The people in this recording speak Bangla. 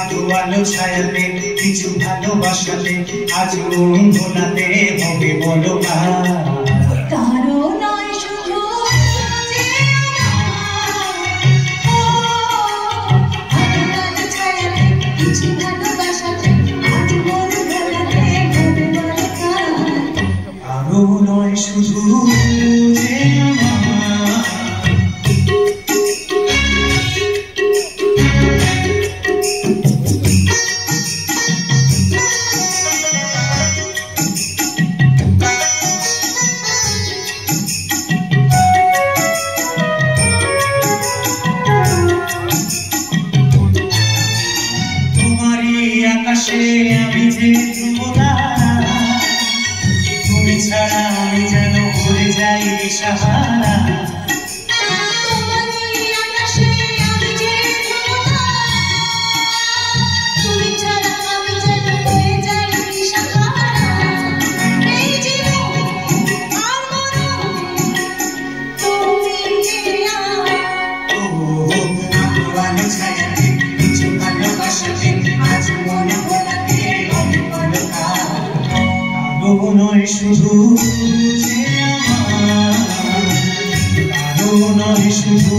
আলো আলো ছায়াতে কিছু ভালোবাসাতে আজ মন ভোলাতে হবে বলো কারো নয় শুধু কিছু ভালোবাসাতে আজ মন ভোলাতে হবে বলো কারো নয় শুধু আকাশে আমি যে ধ্রুবতারা তুমি ছাড়া আমি যেন ভুলে যাই দিশাহারা নয় শুধু যে আমার কারো নয় শুধু